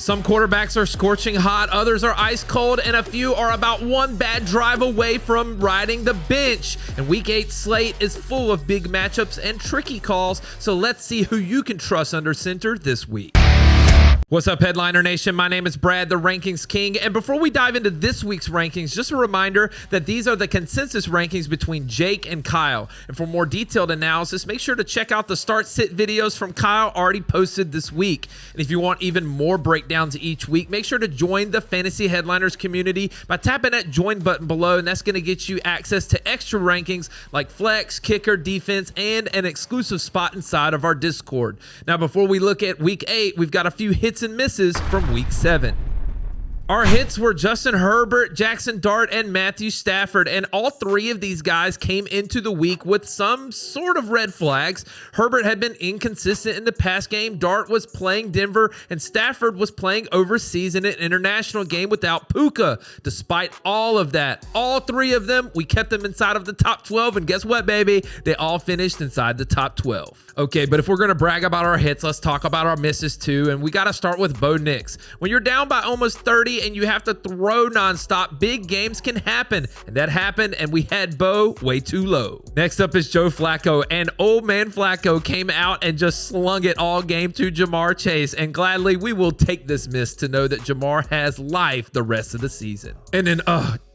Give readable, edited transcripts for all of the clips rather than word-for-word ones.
Some quarterbacks are scorching hot, others are ice cold, and a few are about one bad drive away from riding the bench. And Week 8 slate is full of big matchups and tricky calls, so let's see who you can trust under center this week. What's up, Headliner Nation? My name is Brad, the Rankings King, and before we dive into this week's rankings, just a reminder that these are the consensus rankings between Jake and Kyle. And for more detailed analysis, make sure to check out the start-sit videos from Kyle already posted this week. And if you want even more breakdowns each week, make sure to join the Fantasy Headliners community by tapping that join button below, and that's going to get you access to extra rankings like flex, kicker, defense, and an exclusive spot inside of our Discord. Now, before we look at Week 8, we've got a few hits and misses from Week 7. Our hits were Justin Herbert, Jackson Dart, and Matthew Stafford, and all three of these guys came into the week with some sort of red flags. Herbert had been inconsistent in the pass game, Dart was playing Denver, and Stafford was playing overseas in an international game without Puka. Despite all of that, all three of them, we kept them inside of the top 12, and guess what, baby? They all finished inside the top 12. Okay, but if we're going to brag about our hits, let's talk about our misses too, and we got to start with Bo Nix. When you're down by almost 30 and you have to throw nonstop, big games can happen, and that happened, and we had Bo way too low. Next up is Joe Flacco, and old man Flacco came out and just slung it all game to Jamar Chase, and gladly we will take this miss to know that Jamar has life the rest of the season. And then,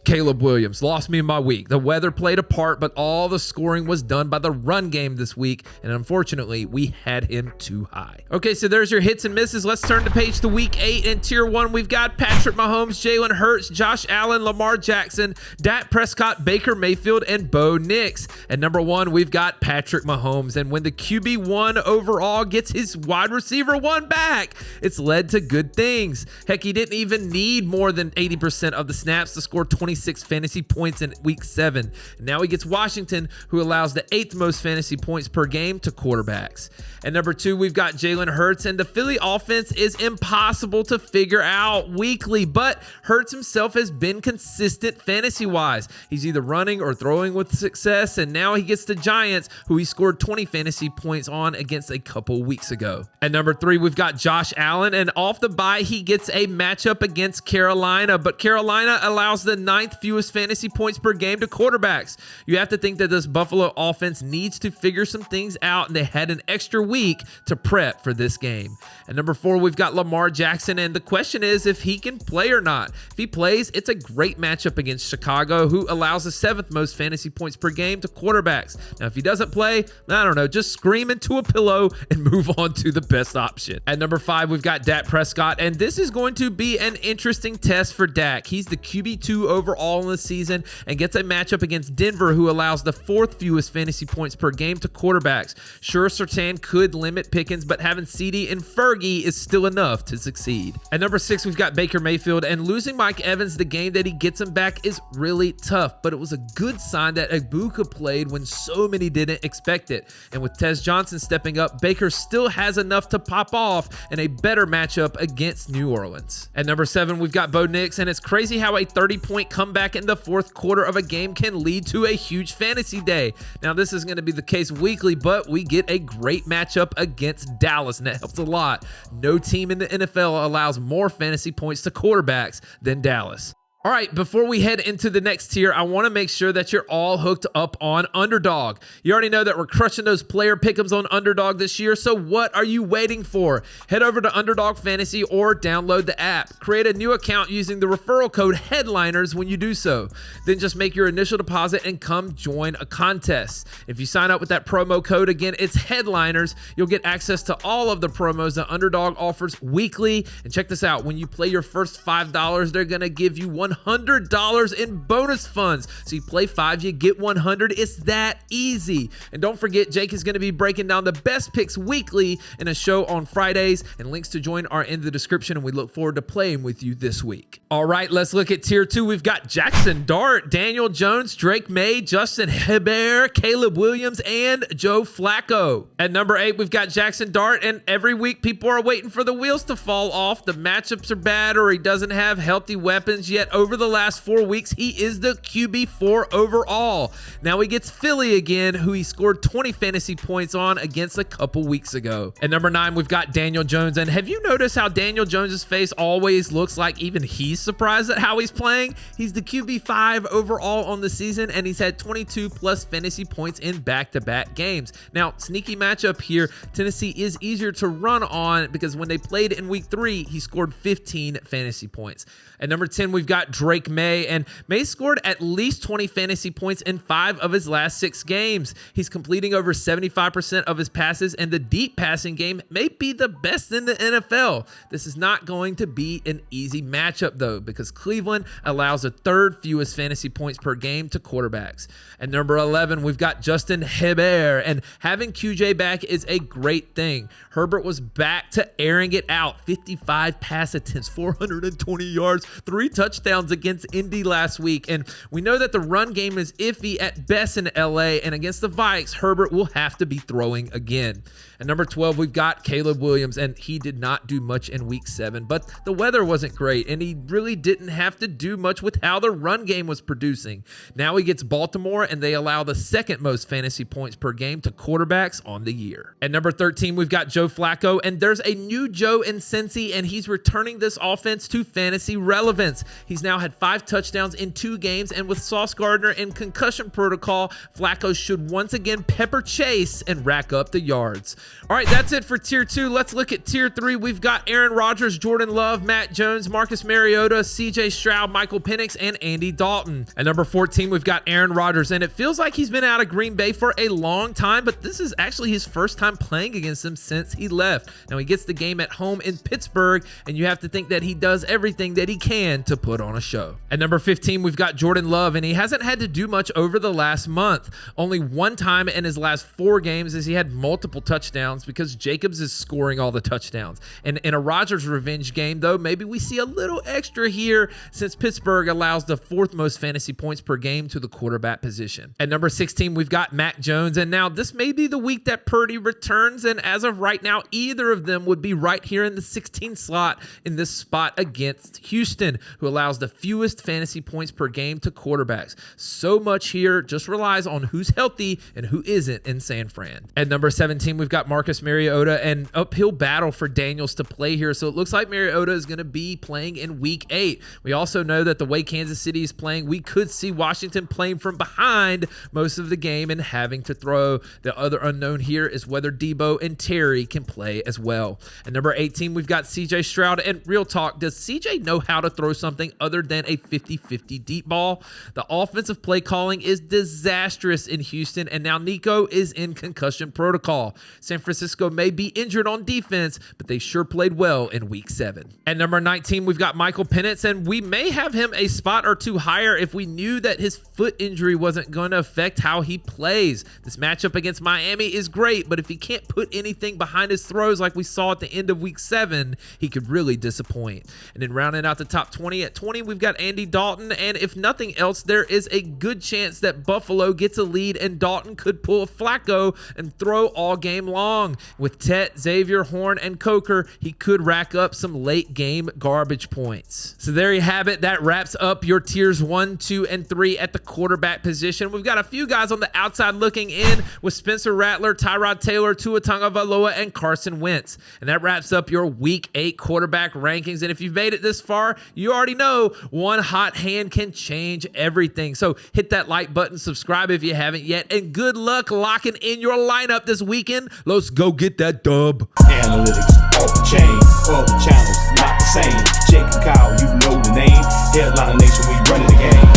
Caleb Williams lost me in my week. The weather played a part, but all the scoring was done by the run game this week, and unfortunately, we had him too high. Okay, so there's your hits and misses. Let's turn the page to Week 8. In Tier 1, we've got Patrick Mahomes, Jalen Hurts, Josh Allen, Lamar Jackson, Dak Prescott, Baker Mayfield, and Bo Nix. At number 1, we've got Patrick Mahomes, and when the QB1 overall gets his wide receiver 1 back, it's led to good things. Heck, he didn't even need more than 80% of the snaps to score 26 fantasy points in Week 7. And now he gets Washington, who allows the 8th most fantasy points per game to quarterbacks. At number 2, we've got Jalen Hurts, and the Philly offense is impossible to figure out weekly, but Hurts himself has been consistent fantasy-wise. He's either running or throwing with success, and now he gets the Giants, who he scored 20 fantasy points on against a couple weeks ago. At number 3, we've got Josh Allen, and off the bye, he gets a matchup against Carolina, but Carolina allows the 9th fewest fantasy points per game to quarterbacks. You have to think that this Buffalo offense needs to figure some things out, and they had an extra week to prep for this game. At number 4, we've got Lamar Jackson, and the question is if he can play or not. If he plays, it's a great matchup against Chicago, who allows the 7th most fantasy points per game to quarterbacks. Now, if he doesn't play, I don't know, just scream into a pillow and move on to the best option. At number 5, we've got Dak Prescott, and this is going to be an interesting test for Dak. He's the QB2 overall in the season and gets a matchup against Denver, who allows the 4th fewest fantasy points per game to quarterbacks. Sure, Surtain could limit Pickens, but having CD and Fergie is still enough to succeed. At number 6, we've got Baker Mayfield, and losing Mike Evans the game that he gets him back is really tough, but it was a good sign that Ibuka played when so many didn't expect it. And with Tez Johnson stepping up, Baker still has enough to pop off in a better matchup against New Orleans. At number 7, we've got Bo Nix, and it's crazy how a 30-point comeback in the 4th quarter of a game can lead to a huge fantasy day. Now, this is going to be the case weekly, but we get a great matchup against Dallas, and that helps a lot. No team in the NFL allows more fantasy points to quarterbacks than Dallas. All right, before we head into the next tier, I want to make sure that you're all hooked up on Underdog. You already know that we're crushing those player pick'ems on Underdog this year, so what are you waiting for? Head over to Underdog Fantasy or download the app. Create a new account using the referral code HEADLINERS when you do so. Then just make your initial deposit and come join a contest. If you sign up with that promo code, again, it's HEADLINERS, you'll get access to all of the promos that Underdog offers weekly. And check this out, when you play your first $5, they're going to give you $100 in bonus funds. So you play 5, you get 100. It's that easy. And don't forget, Jake is going to be breaking down the best picks weekly in a show on Fridays, and links to join are in the description, and we look forward to playing with you this week. All right, let's look at tier 2. We've got Jackson Dart, Daniel Jones, Drake May, Justin Herbert, Caleb Williams, and Joe Flacco. At number 8, we've got Jackson Dart, and every week people are waiting for the wheels to fall off. The matchups are bad, or he doesn't have healthy weapons yet. over the last 4 weeks, he is the QB4 overall. Now he gets Philly again, who he scored 20 fantasy points on against a couple weeks ago. At number 9, we've got Daniel Jones. And have you noticed how Daniel Jones's face always looks like even he's surprised at how he's playing? He's the QB5 overall on the season, and he's had 22 plus fantasy points in back-to-back games. Now, sneaky matchup here. Tennessee is easier to run on because when they played in week 3, he scored 15 fantasy points. At number 10, we've got Drake May, and May scored at least 20 fantasy points in 5 of his last 6 games. He's completing over 75% of his passes, and the deep passing game may be the best in the NFL. This is not going to be an easy matchup, though, because Cleveland allows the 3rd fewest fantasy points per game to quarterbacks. At number 11, we've got Justin Herbert, and having QJ back is a great thing. Herbert was back to airing it out. 55 pass attempts, 420 yards, 3 touchdowns against Indy last week. And we know that the run game is iffy at best in LA, and against the Vikes, Herbert will have to be throwing again. At number 12, we've got Caleb Williams, and he did not do much in week 7, but the weather wasn't great, and he really didn't have to do much with how the run game was producing. Now he gets Baltimore, and they allow the 2nd most fantasy points per game to quarterbacks on the year. At number 13, we've got Joe Flacco, and there's a new Joe in Cincy, and he's returning this offense to fantasy relevance. He's now had 5 touchdowns in 2 games, and with Sauce Gardner in concussion protocol, Flacco should once again pepper chase and rack up the yards. All right, that's it for Tier 2. Let's look at Tier 3. We've got Aaron Rodgers, Jordan Love, Matt Jones, Marcus Mariota, CJ Stroud, Michael Penix, and Andy Dalton. At number 14, we've got Aaron Rodgers, and it feels like he's been out of Green Bay for a long time, but this is actually his first time playing against them since he left. Now, he gets the game at home in Pittsburgh, and you have to think that he does everything that he can to put on a show. At number 15, we've got Jordan Love, and he hasn't had to do much over the last month. Only one time in his last 4 games has he had multiple touchdowns because Jacobs is scoring all the touchdowns. And in a Rodgers revenge game, though, maybe we see a little extra here since Pittsburgh allows the 4th most fantasy points per game to the quarterback position. At number 16, we've got Mac Jones, and now this may be the week that Purdy returns, and as of right now, either of them would be right here in the 16th slot in this spot against Houston, who allows the fewest fantasy points per game to quarterbacks. So much here just relies on who's healthy and who isn't in San Fran. At number 17, we've got Marcus Mariota, and uphill battle for Daniels to play here, so it looks like Mariota is going to be playing in week 8. We also know that the way Kansas City is playing, we could see Washington playing from behind most of the game and having to throw. The other unknown here is whether Debo and Terry can play as well. At number 18, we've got CJ Stroud, and real talk, does CJ know how to throw something other than a 50-50 deep ball? The offensive play calling is disastrous in Houston, and now Nico is in concussion protocol. San Francisco may be injured on defense, but they sure played well in week 7. At number 19, we've got Michael Penix, and we may have him a spot or 2 higher if we knew that his foot injury wasn't going to affect how he plays. This matchup against Miami is great, but if he can't put anything behind his throws like we saw at the end of week 7, he could really disappoint. And then rounding out the top 20, at 20, we've got Andy Dalton, and if nothing else, there is a good chance that Buffalo gets a lead and Dalton could pull a Flacco and throw all game long. With Tet, Xavier, Horn, and Coker, he could rack up some late game garbage points. So there you have it. That wraps up your tiers 1, 2, and 3 at the quarterback position. We've got a few guys on the outside looking in with Spencer Rattler, Tyrod Taylor, Tua Tagovailoa, and Carson Wentz. And that wraps up your week 8 quarterback rankings. And if you've made it this far, you already know one hot hand can change everything. So hit that like button, subscribe if you haven't yet, and good luck locking in your lineup this weekend. Let's go get that dub. Analytics off the chain, all the channels not the same. Jake and Kyle, you know the name. Headliner Nation, we running the game.